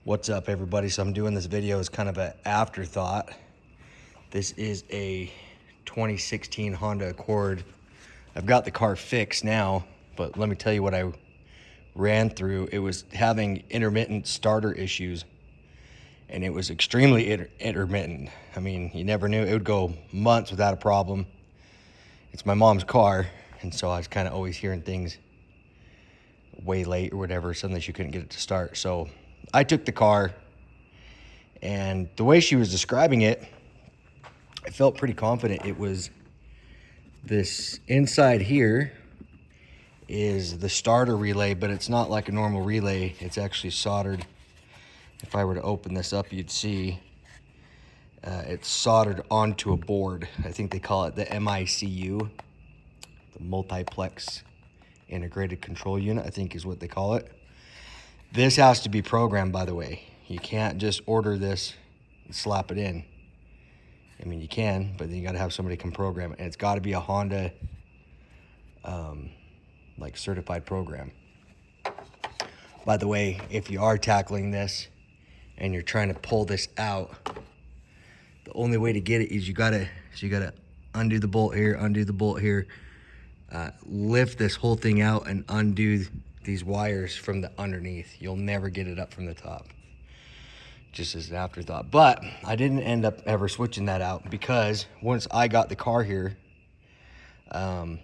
What's up, everybody? So I'm doing this video as kind of an afterthought. This is a 2016 Honda Accord. I've got the car fixed now, but let me tell you what I ran through. It was having intermittent starter issues, and it was extremely intermittent. I mean, you never knew. It would go months without a problem. It's my mom's car, and so I was kind of always hearing things way late or whatever, suddenly she couldn't get it to start. So I took the car, and the way she was describing it, I felt pretty confident. It was this inside here is the starter relay, but it's not like a normal relay. It's actually soldered. If I were to open this up, you'd see it's soldered onto a board. I think they call it the MICU, the multiplex integrated control unit, I think is what they call it. This has to be programmed, by the way. You can't just order this and slap it in. I mean, you can, but then you got to have somebody come program it. And it's got to be a Honda like certified program. By the way, if you are tackling this and you're trying to pull this out, the only way to get it is you gotta undo the bolt here, lift this whole thing out and undo these wires from the underneath. You'll never get it up from the top. Just as an afterthought. But I didn't end up ever switching that out, because once I got the car here, and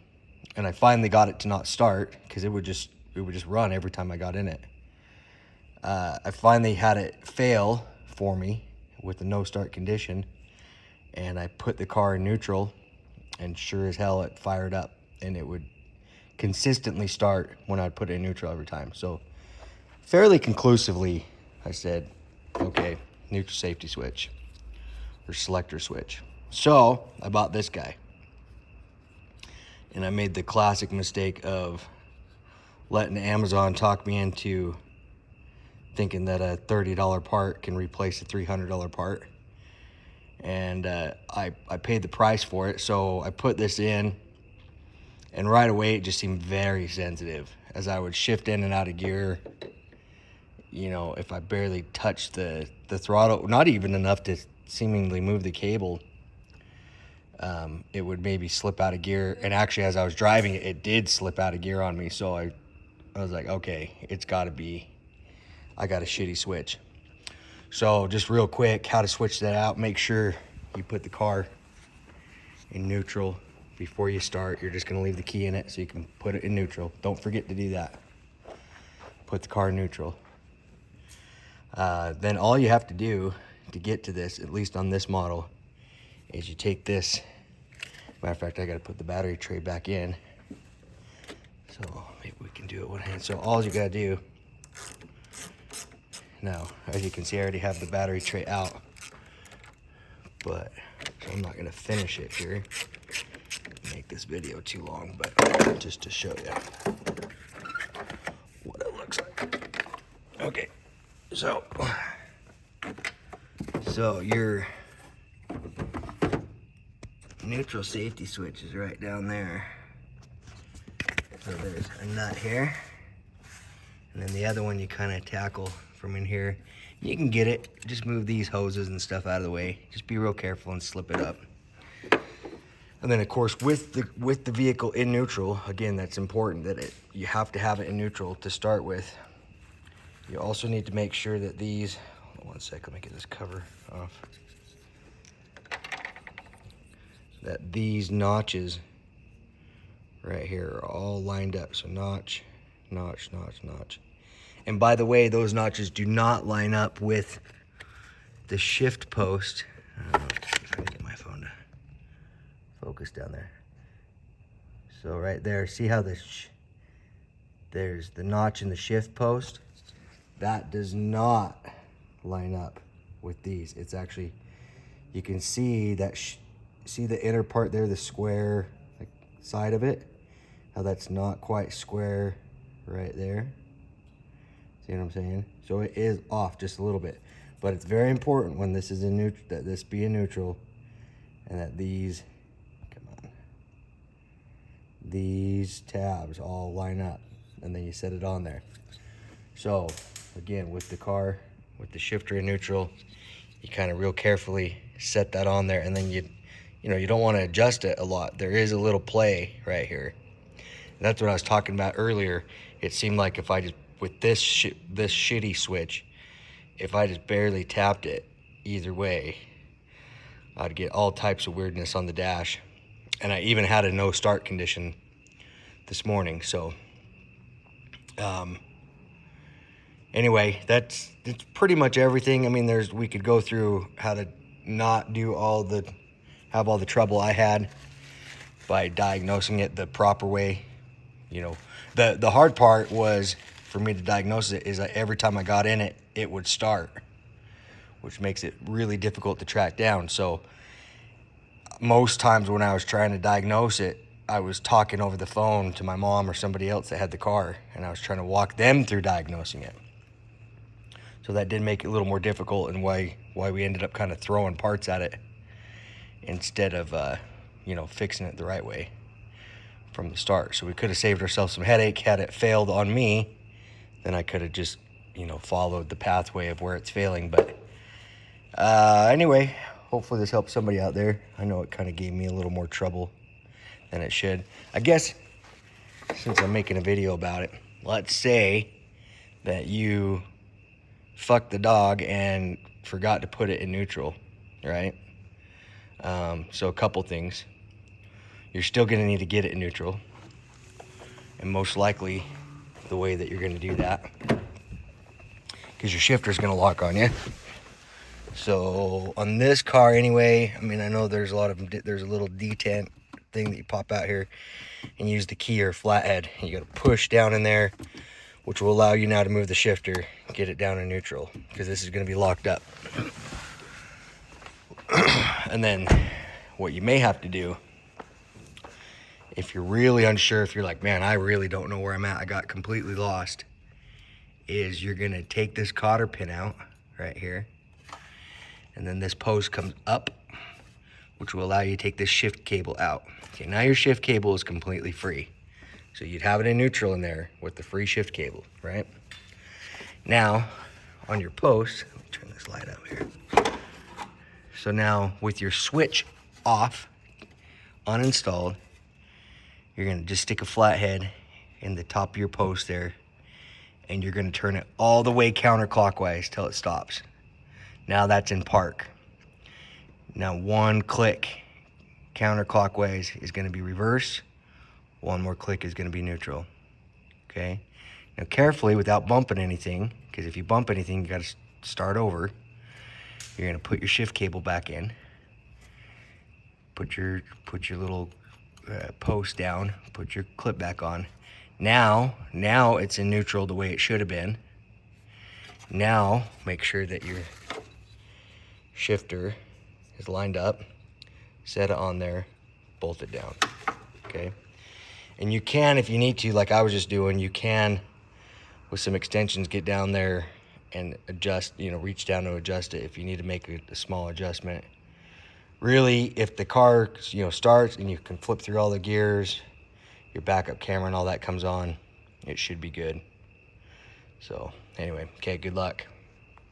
I finally got it to not start, because it would just run every time I got in it. I finally had it fail for me with a no start condition, and I put the car in neutral, and sure as hell it fired up, and it would consistently start when I'd put it in neutral every time. So fairly conclusively, I said, okay, neutral safety switch or selector switch. So I bought this guy, and I made the classic mistake of letting Amazon talk me into thinking that a $30 part can replace a $300 part. And I paid the price for it. So I put this in, and right away it just seemed very sensitive. As I would shift in and out of gear, you know, if I barely touched the throttle, not even enough to seemingly move the cable, it would maybe slip out of gear. And actually, as I was driving it, it did slip out of gear on me. So I was like, okay, it's got to be, I got a shitty switch. So just real quick, how to switch that out. Make sure you put the car in neutral before you start. You're just going to leave the key in it so you can put it in neutral. Don't forget to do that. Put the car in neutral. Then all you have to do to get to this, at least on this model, is you take this. Matter of fact, I got to put the battery tray back in. So maybe we can do it one hand. So all you got to do, now, as you can see, I already have the battery tray out, but so I'm not going to finish it here. Make this video too long, but just to show you what it looks like. Okay, so your neutral safety switch is right down there. So there's a nut here, and then the other one you kind of tackle from in here. You can get it, just move these hoses and stuff out of the way. Just be real careful and slip it up. And then of course with the vehicle in neutral, again, that's important that you have to have it in neutral to start with. You also need to make sure that these, hold on one sec, let me get this cover off. That these notches right here are all lined up. So notch, notch, notch, notch. And by the way, those notches do not line up with the shift post. I don't know if I can get my phone to focus down there. So right there, see how there's the notch in the shift post? That does not line up with these. It's actually, you can see that, see the inner part there, the square like side of it? How that's not quite square right there. See what I'm saying? So it is off just a little bit, but it's very important when this is in neutral, that this be in neutral, and that these, come on, these tabs all line up, and then you set it on there. So again, with the car with the shifter in neutral. You kind of real carefully set that on there, and then you don't want to adjust it a lot. There is a little play right here. And that's what I was talking about earlier. It seemed like if I just, with this shitty switch, if I just barely tapped it either way, I'd get all types of weirdness on the dash. And I even had a no start condition this morning. So anyway, that's pretty much everything. I mean, we could go through how to not do have all the trouble I had by diagnosing it the proper way. The hard part was for me to diagnose it is that every time I got in it, it would start, which makes it really difficult to track down. So most times when I was trying to diagnose it, I was talking over the phone to my mom or somebody else that had the car, and I was trying to walk them through diagnosing it. So that did make it a little more difficult, and why we ended up kind of throwing parts at it instead of fixing it the right way from the start. So we could have saved ourselves some headache. Had it failed on me, then I could have just followed the pathway of where it's failing. But anyway, hopefully this helps somebody out there. I know it kind of gave me a little more trouble than it should. I guess since I'm making a video about it, let's say that you fucked the dog and forgot to put it in neutral, right? So a couple things. You're still going to need to get it in neutral. And most likely the way that you're going to do that, because your shifter is going to lock on you. So on this car anyway, I mean, I know there's a little detent thing that you pop out here and use the key or flathead. You got to push down in there, which will allow you now to move the shifter, get it down in neutral, because this is going to be locked up. And then what you may have to do, if you're really unsure, if you're like, man, I really don't know where I'm at, I got completely lost, is you're going to take this cotter pin out right here, and then this post comes up, which will allow you to take this shift cable out. Okay, now your shift cable is completely free. So you'd have it in neutral in there with the free shift cable, right? Now, on your post, let me turn this light out here. So now with your switch off, uninstalled, you're gonna just stick a flathead in the top of your post there, and you're gonna turn it all the way counterclockwise till it stops. Now that's in park. Now one click counterclockwise is gonna be reverse. One more click is gonna be neutral, okay? Now carefully, without bumping anything, because if you bump anything, you gotta start over. You're gonna put your shift cable back in, put your little post down, put your clip back on. Now it's in neutral the way it should have been. Now make sure that your shifter is lined up, set it on there, bolt it down, okay? And you can, if you need to, like I was just doing, you can, with some extensions, get down there and adjust, reach down to adjust it if you need to make a small adjustment. Really, if the car, starts and you can flip through all the gears, your backup camera and all that comes on, it should be good. So anyway, okay, good luck.